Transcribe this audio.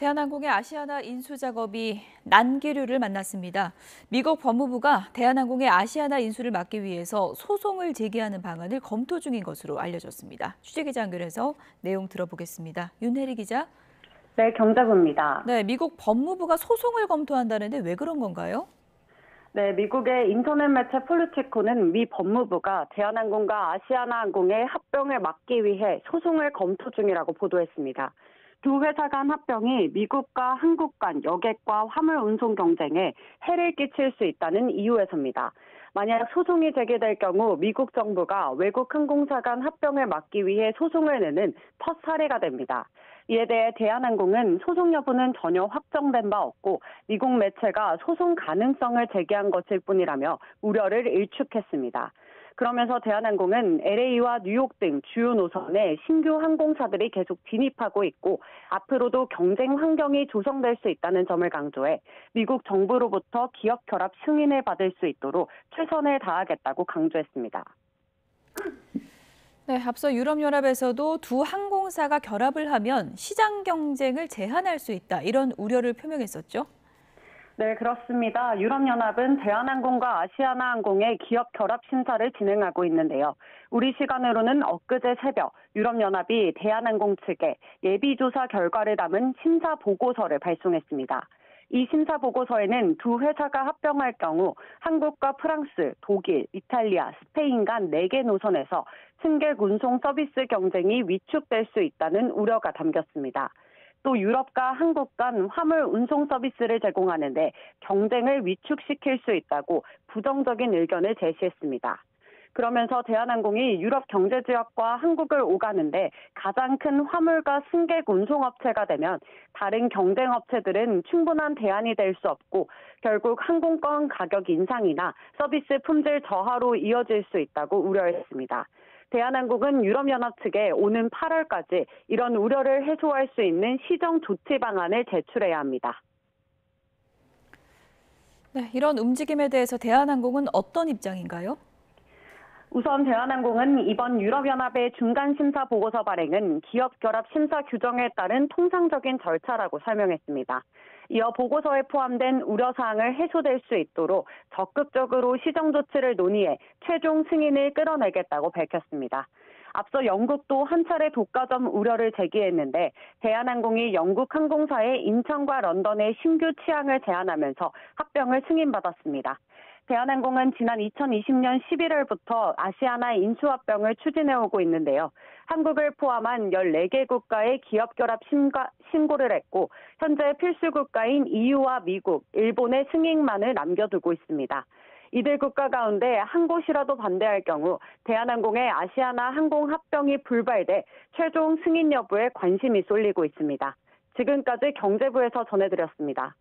대한항공의 아시아나 인수 작업이 난기류를 만났습니다. 미국 법무부가 대한항공의 아시아나 인수를 막기 위해서 소송을 제기하는 방안을 검토 중인 것으로 알려졌습니다. 취재기자 연결해서 내용 들어보겠습니다. 윤혜리 기자. 네, 경제부입니다. 네, 미국 법무부가 소송을 검토한다는데 왜 그런 건가요? 네, 미국의 인터넷 매체 폴리티코는 미 법무부가 대한항공과 아시아나항공의 합병을 막기 위해 소송을 검토 중이라고 보도했습니다. 두 회사 간 합병이 미국과 한국 간 여객과 화물 운송 경쟁에 해를 끼칠 수 있다는 이유에서입니다. 만약 소송이 제기될 경우 미국 정부가 외국 항공사 간 합병을 막기 위해 소송을 내는 첫 사례가 됩니다. 이에 대해 대한항공은 소송 여부는 전혀 확정된 바 없고 미국 매체가 소송 가능성을 제기한 것일 뿐이라며 우려를 일축했습니다. 그러면서 대한항공은 LA와 뉴욕 등 주요 노선에 신규 항공사들이 계속 진입하고 있고 앞으로도 경쟁 환경이 조성될 수 있다는 점을 강조해 미국 정부로부터 기업 결합 승인을 받을 수 있도록 최선을 다하겠다고 강조했습니다. 네, 앞서 유럽연합에서도 두 항공사가 결합을 하면 시장 경쟁을 제한할 수 있다, 이런 우려를 표명했었죠. 네, 그렇습니다. 유럽연합은 대한항공과 아시아나항공의 기업 결합 심사를 진행하고 있는데요. 우리 시간으로는 엊그제 새벽 유럽연합이 대한항공 측에 예비조사 결과를 담은 심사 보고서를 발송했습니다. 이 심사 보고서에는 두 회사가 합병할 경우 한국과 프랑스, 독일, 이탈리아, 스페인 간 4개 노선에서 승객 운송 서비스 경쟁이 위축될 수 있다는 우려가 담겼습니다. 또 유럽과 한국 간 화물 운송 서비스를 제공하는데 경쟁을 위축시킬 수 있다고 부정적인 의견을 제시했습니다. 그러면서 대한항공이 유럽 경제지역과 한국을 오가는데 가장 큰 화물과 승객 운송업체가 되면 다른 경쟁업체들은 충분한 대안이 될 수 없고 결국 항공권 가격 인상이나 서비스 품질 저하로 이어질 수 있다고 우려했습니다. 대한항공은 유럽연합 측에 오는 8월까지 이런 우려를 해소할 수 있는 시정 조치 방안을 제출해야 합니다. 네, 이런 움직임에 대해서 대한항공은 어떤 입장인가요? 우선 대한항공은 이번 유럽연합의 중간심사 보고서 발행은 기업 결합 심사 규정에 따른 통상적인 절차라고 설명했습니다. 이어 보고서에 포함된 우려사항을 해소될 수 있도록 적극적으로 시정 조치를 논의해 최종 승인을 끌어내겠다고 밝혔습니다. 앞서 영국도 한 차례 독과점 우려를 제기했는데 대한항공이 영국 항공사의 인천과 런던의 신규 취항을 제한하면서 합병을 승인받았습니다. 대한항공은 지난 2020년 11월부터 아시아나 인수합병을 추진해오고 있는데요. 한국을 포함한 14개 국가의 기업 결합 신고를 했고 현재 필수 국가인 EU와 미국, 일본의 승인만을 남겨두고 있습니다. 이들 국가 가운데 한 곳이라도 반대할 경우 대한항공의 아시아나 항공 합병이 불발돼 최종 승인 여부에 관심이 쏠리고 있습니다. 지금까지 경제부에서 전해드렸습니다.